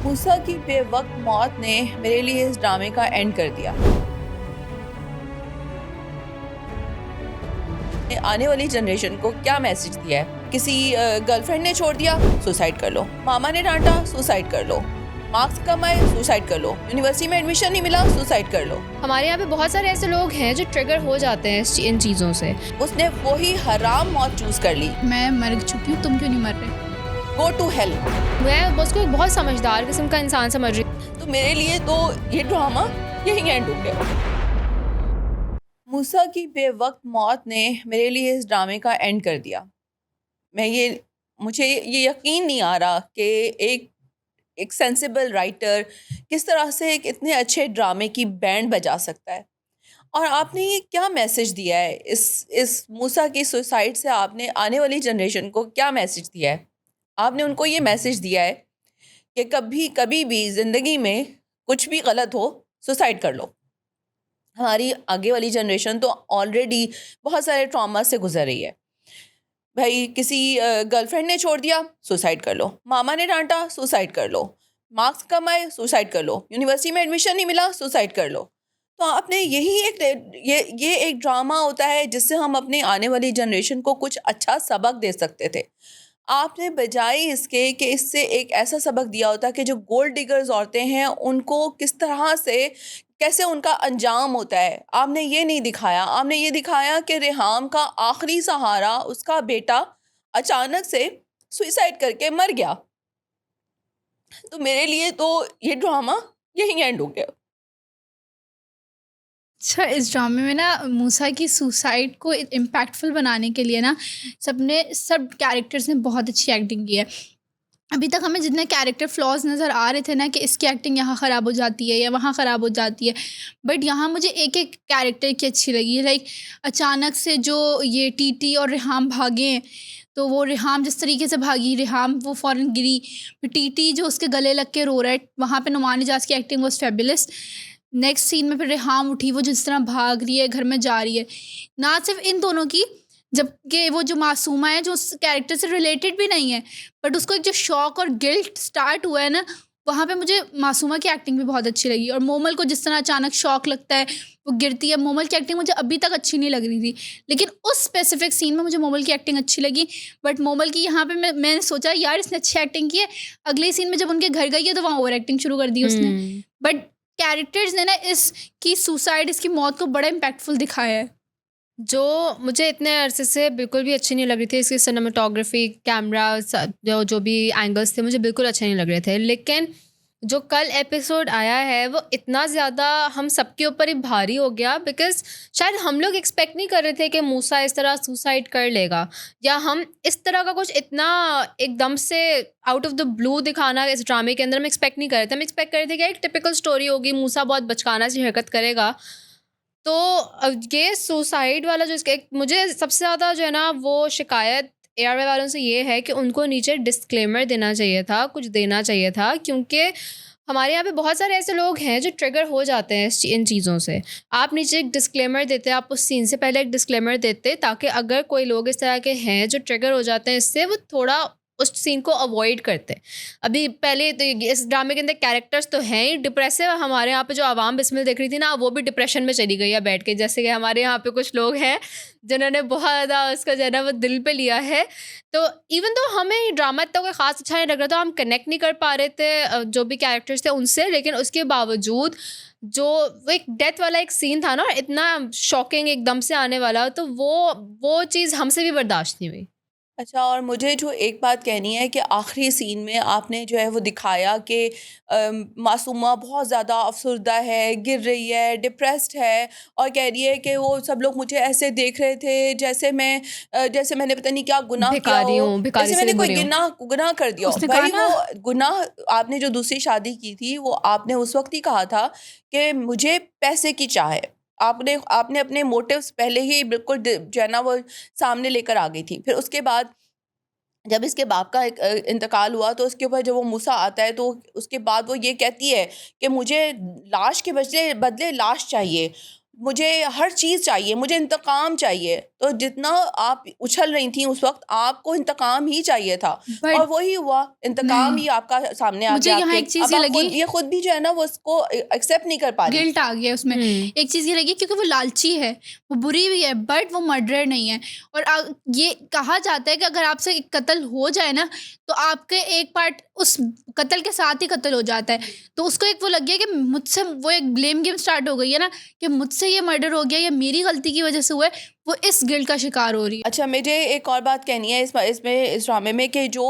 मूसा की बेवक्त मौत ने मेरे लिए इस ड्रामे का एंड कर दिया। आने वाली जनरेशन को क्या मैसेज दिया है? किसी गर्लफ्रेंड ने छोड़ दिया, सुसाइड कर लो। मामा ने डांटा, सुसाइड कर लो। मार्क्स कम आए, सुसाइड कर लो। यूनिवर्सिटी में एडमिशन नहीं मिला, सुसाइड कर लो। हमारे यहाँ पे बहुत सारे ऐसे लोग हैं जो ट्रिगर हो जाते हैं इन चीज़ों से। उसने वही हराम मौत चूज कर ली। मैं मर चुकी हूँ, तुम क्यों नहीं मर रहे? Go to hell. मैं उसको एक बहुत समझदार किस्म का इंसान समझ रही हूँ। तो मेरे लिए तो ये ड्रामा यही एंड हो गया। मूसा की बेवक्त मौत ने मेरे लिए इस ड्रामे का एंड कर दिया। मुझे ये यकीन नहीं आ रहा कि एक सेंसिबल राइटर किस तरह से एक इतने अच्छे ड्रामे की बैंड बजा सकता है। और आपने ये क्या मैसेज दिया है इस मूसा की सुसाइड से? आपने आने वाली जनरेशन को क्या मैसेज दिया है? आपने उनको ये मैसेज दिया है कि कभी भी ज़िंदगी में कुछ भी गलत हो, सुसाइड कर लो। हमारी आगे वाली जनरेशन तो ऑलरेडी बहुत सारे ट्रॉमा से गुजर रही है। भाई किसी गर्लफ्रेंड ने छोड़ दिया, सुसाइड कर लो। मामा ने डांटा, सुसाइड कर लो। मार्क्स कम आए, सुसाइड कर लो। यूनिवर्सिटी में एडमिशन नहीं मिला, सुसाइड कर लो। तो आपने यही ये एक ड्रामा होता है जिससे हम अपने आने वाली जनरेशन को कुछ अच्छा सबक दे सकते थे। आपने बजाय इसके कि इससे एक ऐसा सबक दिया होता कि जो गोल्ड डिगर्स औरतें हैं उनको किस तरह से कैसे उनका अंजाम होता है, आपने ये नहीं दिखाया। आपने ये दिखाया कि रेहाम का आखिरी सहारा उसका बेटा अचानक से सुसाइड करके मर गया। तो मेरे लिए तो ये ड्रामा यही एंड हो गया। अच्छा, इस ड्रामे में ना मूसा की सुसाइड को इम्पैक्टफुल बनाने के लिए ना सब कैरेक्टर्स ने बहुत अच्छी एक्टिंग की है। अभी तक हमें जितने कैरेक्टर फ्लॉज नज़र आ रहे थे ना कि इसकी एक्टिंग यहाँ ख़राब हो जाती है या वहाँ ख़राब हो जाती है, बट यहाँ मुझे एक एक कैरेक्टर की अच्छी लगी। लाइक अचानक से जो ये टीटी और रेहाम भागे, तो वो रेहाम जिस तरीके से भागी, रेहाम वो फ़ौरन गिरी, फिर टीटी जो उसके गले लग के रो रहा है, वहाँ पे नुमान इजाज़ की acting was fabulous. Next scene में फिर रेहाम उठी, वो जिस तरह भाग रही है, घर में जा रही है। ना सिर्फ इन दोनों की, जबकि वो जो मासूमा है जो उस कैरेक्टर से रिलेटेड भी नहीं है, बट उसको एक जो शौक और गिल्ट स्टार्ट हुआ है ना, वहाँ पे मुझे मासूमा की एक्टिंग भी बहुत अच्छी लगी। और मोमल को जिस तरह अचानक शौक लगता है, वो गिरती है, मोमल की एक्टिंग मुझे अभी तक अच्छी नहीं लग रही थी, लेकिन उस स्पेसिफिक सीन में मुझे मोमल की एक्टिंग अच्छी लगी। बट मोमल की यहाँ पे मैंने सोचा यार इसने अच्छी एक्टिंग की है, अगले सीन में जब उनके घर गई है तो वहाँ ओवर एक्टिंग शुरू कर दी उसने। बट कैरेक्टर्स ने ना इसकी सुसाइड, इसकी मौत को बड़ा इम्पैक्टफुल दिखाया है। जो मुझे इतने अरसे से बिल्कुल भी अच्छी नहीं लग रही थी, इसकी सिनेमाटोग्राफी, कैमरा, जो भी एंगल्स थे मुझे बिल्कुल अच्छे नहीं लग रहे थे। लेकिन जो कल एपिसोड आया है वो इतना ज़्यादा हम सबके ऊपर ही भारी हो गया, बिकॉज़ शायद हम लोग एक्सपेक्ट नहीं कर रहे थे कि मूसा इस तरह सुसाइड कर लेगा, या हम इस तरह का कुछ इतना एकदम से आउट ऑफ द ब्लू दिखाना इस ड्रामे के अंदर हम एक्सपेक्ट नहीं कर रहे थे। हम एक्सपेक्ट कर रहे थे कि एक टिपिकल स्टोरी होगी, मूसा बहुत बचकाना सी हरकत करेगा। तो ये सुसाइड वाला जो इसका मुझे सबसे ज़्यादा जो है ना वो शिकायत एआरवाई वालों से ये है कि उनको नीचे डिस्क्लेमर देना चाहिए था, कुछ देना चाहिए था, क्योंकि हमारे यहाँ पे बहुत सारे ऐसे लोग हैं जो ट्रिगर हो जाते हैं इन चीज़ों से। आप नीचे एक डिस्क्लेमर देते, आप उस सीन से पहले एक डिस्क्लेमर देते, ताकि अगर कोई लोग इस तरह के हैं जो ट्रिगर हो जाते हैं इससे, वो थोड़ा उस सीन को अवॉइड करते। अभी पहले तो इस ड्रामे के अंदर कैरेक्टर्स तो हैं ही डिप्रेसिव। हमारे यहाँ पे जो आवाम बिस्मिल देख रही थी ना, वो भी डिप्रेशन में चली गई है बैठ के। जैसे कि हमारे यहाँ पे कुछ लोग हैं जिन्होंने बहुत ज़्यादा उसका जो है ना वो दिल पे लिया है। तो इवन तो हमें ड्रामा इतना कोई ख़ास अच्छा नहीं लग रहा था, हम कनेक्ट नहीं कर पा रहे थे जो भी कैरेक्टर्स थे उनसे, लेकिन उसके बावजूद जो वो एक डेथ वाला एक सीन था ना, इतना शॉकिंग एकदम से आने वाला, तो वो चीज़ हमसे भी बर्दाश्त नहीं हुई। अच्छा, और मुझे जो एक बात कहनी है कि आखिरी सीन में आपने जो है वो दिखाया कि मासूमा बहुत ज़्यादा अफसरदा है, गिर रही है, डिप्रेस्ड है, और कह रही है कि वो सब लोग मुझे ऐसे देख रहे थे जैसे जैसे मैंने पता नहीं क्या गुनाह किया भिखारी हो, हूँ, भिखारी जैसे से मैंने भी कोई बुरी हूँ। गुनाह कर दिया हो। उसने कहा भाई ना, वो गुनाह आपने जो दूसरी शादी की थी वो आपने उस वक्त ही कहा था कि मुझे पैसे की चाह है। आपने आपने अपने मोटिव्स पहले ही बिल्कुल जो है ना वो सामने लेकर आ गई थी। फिर उसके बाद जब इसके बाप का इंतकाल हुआ तो उसके ऊपर जब वो मूसा आता है तो उसके बाद वो ये कहती है कि मुझे लाश के बदले बदले लाश चाहिए। मुझे हर चीज़ चाहिए, मुझे इंतकाम चाहिए। तो जितना आप उछल रही थी उस वक्त, आपको इंतकाम ही चाहिए था बट और वही हुआ, इंतकाम नहीं, ही आपका सामने आ मुझे गया यहाँ आपके। एक चीज़ अब ये आप लगी, खुद, ये खुद भी जो है ना वो उसको एक्सेप्ट नहीं कर पा रही। गिल्ट आ गया उसमें। एक चीज़ ये लगी क्योंकि वो लालची है, वो बुरी भी है, बट वो मर्डरर नहीं है। और ये कहा जाता है कि अगर आपसे एक कत्ल हो जाए ना, तो आपके एक पार्ट उस कत्ल के साथ ही कत्ल हो जाता है। तो उसको एक वो लग गया कि मुझसे, वो एक ब्लेम गेम स्टार्ट हो गई है ना, कि मुझसे ये मर्डर हो गया, ये मेरी गलती की वजह से हुआ है। वो इस गिल्ट का शिकार हो रही है। अच्छा, मुझे एक और बात कहनी है इस ड्रामे में कि जो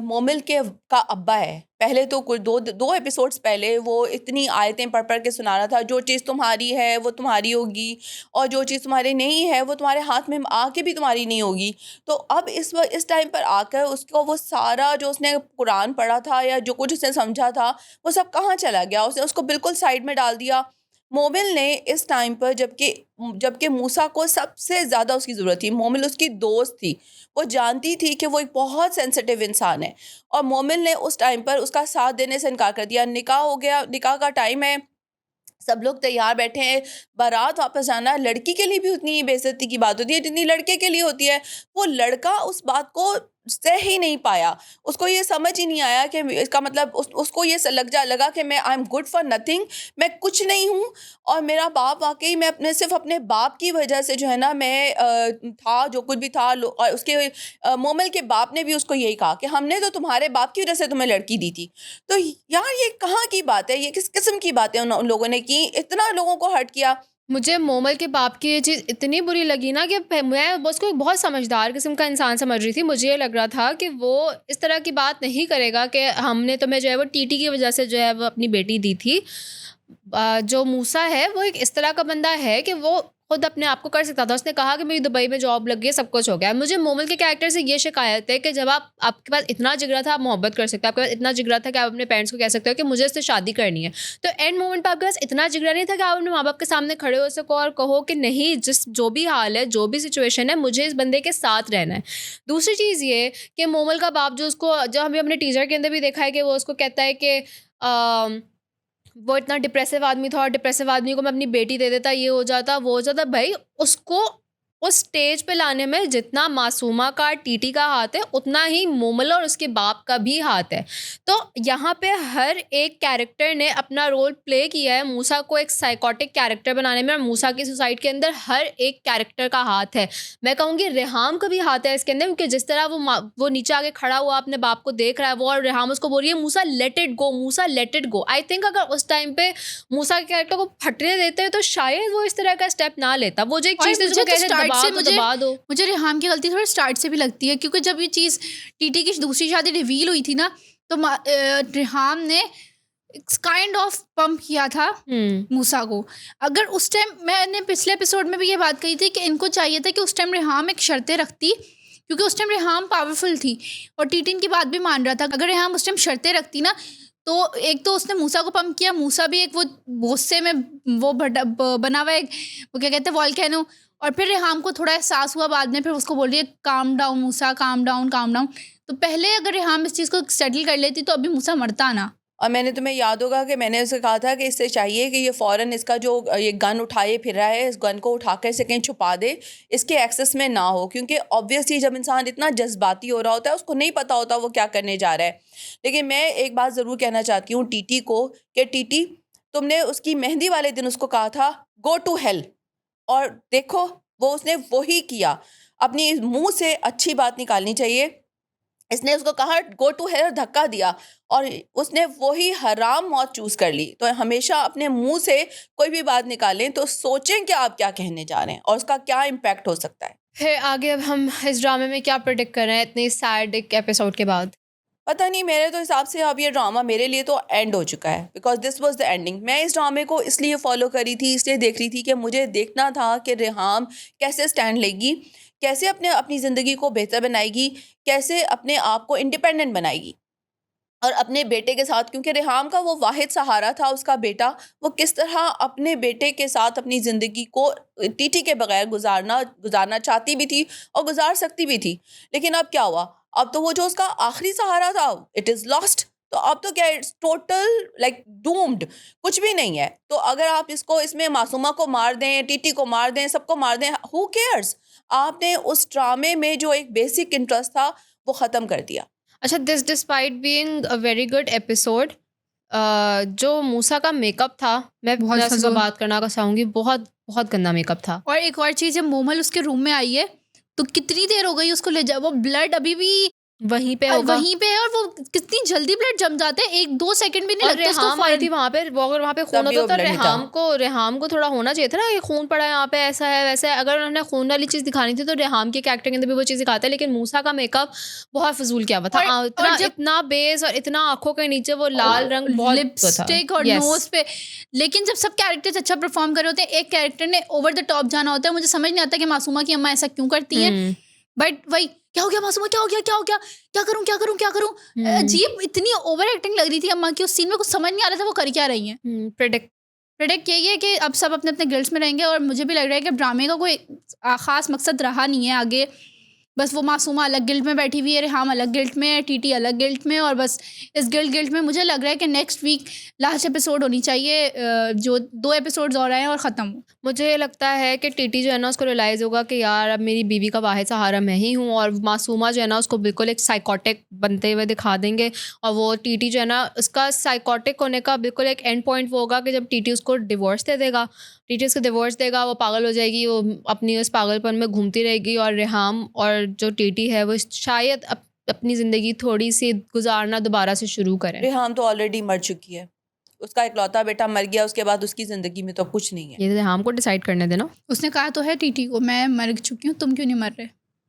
मोमिल का अब्बा है, पहले तो कुछ दो एपिसोड्स पहले वो इतनी आयतें पढ़ के सुना रहा था, जो चीज़ तुम्हारी है वो तुम्हारी होगी और जो चीज़ तुम्हारी नहीं है वो तुम्हारे हाथ में आके भी तुम्हारी नहीं होगी। तो अब इस टाइम पर आकर उसको वो सारा जो उसने कुरान पढ़ा था या जो कुछ उसने समझा था वो सब कहाँ चला गया? उसने उसको बिल्कुल साइड में डाल दिया। मोमिल ने इस टाइम पर, जबकि मूसा को सबसे ज़्यादा उसकी ज़रूरत थी, मोमिल उसकी दोस्त थी, वो जानती थी कि वो एक बहुत सेंसिटिव इंसान है, और मोमिल ने उस टाइम पर उसका साथ देने से इनकार कर दिया। निकाह हो गया, निकाह का टाइम है, सब लोग तैयार बैठे हैं, बारात वापस जाना। लड़की के लिए भी उतनी ही बेइज्जती की बात होती है जितनी लड़के के लिए होती है। वो लड़का उस बात को सह ही नहीं पाया, उसको ये समझ ही नहीं आया कि इसका मतलब उसको ये लगा कि मैं I am good for nothing, मैं कुछ नहीं हूँ। और मेरा बाप, वाकई मैं सिर्फ अपने बाप की वजह से जो है ना मैं था जो कुछ भी था। और उसके मोमिल के बाप ने भी उसको यही कहा कि हमने तो तुम्हारे बाप की वजह से तुम्हें लड़की दी थी। तो यार ये कहाँ की बात है? ये किस किस्म की बातें उन लोगों ने की, इतना लोगों को हर्ट किया। मुझे मोमल के बाप की ये चीज़ इतनी बुरी लगी ना कि मैं उसको एक बहुत समझदार किस्म का इंसान समझ रही थी। मुझे ये लग रहा था कि वो इस तरह की बात नहीं करेगा कि हमने तुम्हें जो है वो टीटी की वजह से जो है वो अपनी बेटी दी थी। जो मूसा है वो एक इस तरह का बंदा है कि वो खुद अपने आप को कर सकता था। उसने कहा कि मेरी दुबई में जॉब लग गई, सब कुछ हो गया। मुझे मोमिल के कैरेक्टर से ये शिकायत है कि जब आपके पास इतना जिगरा था, आप मोहब्बत कर सकते हैं, आपके पास इतना जिगरा था कि आप अपने पेरेंट्स को कह सकते हो कि मुझे इससे शादी करनी है, तो एंड मोमेंट पर आपके पास इतना जिगरा नहीं था कि आप अपने माँ बाप के सामने खड़े हो सको और कहो कि नहीं, जो भी हाल है, जो भी सिचुएशन है, मुझे इस बंदे के साथ रहना है। दूसरी चीज़ ये कि मोमिल का बाप जो हमें अपने टीजर के अंदर भी देखा है कि वो उसको कहता है कि वो इतना डिप्रेसिव आदमी था और डिप्रेसिव आदमी को मैं अपनी बेटी दे देता, ये हो जाता, वो हो जाता। भाई, उसको उस स्टेज पे लाने में जितना मासूमा का, टीटी का हाथ है, उतना ही मोमल और उसके बाप का भी हाथ है। तो यहाँ पे हर एक कैरेक्टर ने अपना रोल प्ले किया है मूसा को एक साइकोटिक कैरेक्टर बनाने में, और मूसा की सुसाइड के अंदर हर एक कैरेक्टर का हाथ है। मैं कहूँगी रेहाम का भी हाथ है इसके अंदर, क्योंकि जिस तरह वो नीचे आके खड़ा हुआ अपने बाप को देख रहा है वो, और रेहाम उसको बोल रही है Musa let it go, Musa let it go. I think अगर उस टाइम पे मूसा के कैरेक्टर को फटने देते तो शायद वो इस तरह का स्टेप ना लेता। वो जो एक और चीज़ थी मुझे जिसको तो कहते हैं स्टार्ट से दबा दो। मुझे रेहाम की गलती थोड़ी स्टार्ट से भी लगती है, क्योंकि जब ये चीज़ टीटी की दूसरी शादी रिवील हुई थी ना, तो रेहाम ने काइंड ऑफ पंप किया था मूसा को। अगर उस टाइम, मैंने पिछले एपिसोड में भी ये बात कही थी कि इनको चाहिए था कि उस टाइम रेहाम एक शर्तें रखती, क्योंकि उस टाइम रेहाम पावरफुल थी और टीटी इनकी बात भी मान रहा था। अगर रेहाम उस टाइम शर्तें रखती ना, तो एक तो उसने मूसा को पंप किया, मूसा भी एक वो गुस्से में वो बना हुआ एक, वो क्या कहते हैं, वॉल्केनो। और फिर रेहाम को थोड़ा एहसास हुआ बाद में, फिर उसको बोल रही है काम डाउन मूसा, काम डाउन, काम डाउन। तो पहले अगर रेहाम इस चीज़ को सेटल कर लेती तो अभी मूसा मरता ना। और मैंने तुम्हें याद होगा कि मैंने उसे कहा था कि इससे चाहिए कि ये फ़ौरन इसका जो ये गन उठाए फिर रहा है, इस गन को उठाकर इसे कहीं छुपा दे, इसके एक्सेस में ना हो। क्योंकि ऑब्वियसली जब इंसान इतना जज्बाती हो रहा होता है, उसको नहीं पता होता वो क्या करने जा रहा है। लेकिन मैं एक बात ज़रूर कहना चाहती हूँ टीटी को कि टीटी, तुमने उसकी मेहंदी वाले दिन उसको कहा था गो टू हेल, और देखो उसने वही किया। अपनी मुँह से अच्छी बात निकालनी चाहिए। इसने उसको कहा गो टू हेल, धक्का दिया, और उसने वही हराम मौत चूज़ कर ली। तो हमेशा अपने मुंह से कोई भी बात निकालें तो सोचें कि आप क्या कहने जा रहे हैं और उसका क्या इम्पैक्ट हो सकता है। फिर आगे अब हम इस ड्रामे में क्या प्रेडिक्ट कर रहे हैं इतने सैड एक एपिसोड के बाद? पता नहीं, मेरे तो हिसाब से अब ये ड्रामा मेरे लिए तो एंड हो चुका है, because this was the ending. मैं इस ड्रामे को इसलिए फॉलो करी थी, इसलिए देख रही थी कि मुझे देखना था कि रेहाम कैसे स्टैंड लेगी, कैसे अपनी ज़िंदगी को बेहतर बनाएगी, कैसे अपने आप को इंडिपेंडेंट बनाएगी, और अपने बेटे के साथ, क्योंकि रेहाम का वो वाहिद सहारा था उसका बेटा, वो किस तरह अपने बेटे के साथ अपनी ज़िंदगी को टीटी के बगैर गुजारना चाहती भी थी और गुजार सकती भी थी। लेकिन अब क्या हुआ? अब तो वो जो उसका आखिरी सहारा था, इट इज़ लॉस्ट। तो अब तो क्या इट्स टोटल लाइक डूम्ड, कुछ भी नहीं है। तो अगर आप इसमें मासूमा को मार दें, टीटी को मार दें, सबको मार दें, हु केयर्स? आपने उस ड्रामे में जो एक बेसिक इंटरेस्ट था वो ख़त्म कर दिया। अच्छा, this despite being a very good episode, जो मूसा का मेकअप था, मैं बहुत बहुत फजूल। बात करना चाहूँगी, बहुत बहुत गंदा मेकअप था। और एक और चीज़, जब मोमल उसके रूम में आई है तो कितनी देर हो गई उसको ले जा, वो ब्लड अभी भी वहीं पे होगा। वहीं पे है, और वो कितनी जल्दी ब्लड जम जाता है, 1-2 सेकंड भी नहीं और लगता उसको रेहाम आई फौरन। थी वहाँ पे, वो अगर वहाँ पे खून तभी होता वो तो blood नहीं था। रेहाम को थोड़ा होना चाहिए था ना, ये खून पड़ा है यहाँ पे, ऐसा है वैसा है। अगर उन्होंने खून वाली चीज़ दिखानी थी तो रेहाम के कैरेक्टर के अंदर भी वो चीज़ दिखाते, लेकिन मूसा का मेकअप बहुत फजूल किया हुआ था। और जब इतना बेस और इतना आंखों के नीचे वो लाल रंग बहुत लिपस्टिक और Yes. नोज पे। लेकिन जब सब कैरेक्टर्स अच्छा परफॉर्म कर रहे होते हैं, एक कैरेक्टर ने ओवर द टॉप जाना होता है। मुझे समझ नहीं आता कि मासूमा की अम्मा ऐसा क्यों करती हैं, बट वही क्या हो गया मासूमा, क्या हो गया, क्या हो गया, क्या करूं। अजीब, इतनी ओवर एक्टिंग लग रही थी अम्मा की उस सीन में, कुछ समझ नहीं आ रहा था वो कर क्या रही हैं। प्रेडिक्ट यही है कि अब सब अपने अपने गिल्ड्स में रहेंगे, और मुझे भी लग रहा है कि ड्रामे का कोई खास मकसद रहा नहीं है आगे। बस वो मासूमा अलग गिल्ड में बैठी हुई है, रेहाम अलग गिल्ड में है, टीटी अलग गिल्ड में, और बस इस गिल्ड में मुझे लग रहा है कि नेक्स्ट वीक लास्ट एपिसोड होनी चाहिए, जो 2 एपिसोड्स और आए हैं और ख़त्म हो। मुझे लगता है कि टीटी जो है ना, उसको रियलाइज़ होगा कि यार अब मेरी बीवी का वाहिद सहारा मैं ही हूँ, और मासूमा जो है ना उसको बिल्कुल एक साइकोटिक बनते हुए दिखा देंगे, और वो टीटी जो है ना उसका साइकोटिक होने का बिल्कुल एक एंड पॉइंट वो होगा कि जब टीटी उसको डिवोर्स दे देगा, टीटी उसको डिवोर्स देगा, वो पागल हो जाएगी, वो अपनी उस पागलपन में घूमती रहेगी, और रेहाम और जो टीटी है वो शायद अपनी ज़िंदगी थोड़ी सी गुजारना दोबारा से शुरू करें। रेहाम तो ऑलरेडी मर चुकी है, उसका इकलौता बेटा मर गया, उसके बाद उसकी ज़िंदगी में तो कुछ नहीं है। ये रेहाम को डिसाइड करने देना। उसने कहा तो है टीटी को, मैं मर चुकी हूँ, तुम क्यों नहीं मर रहे।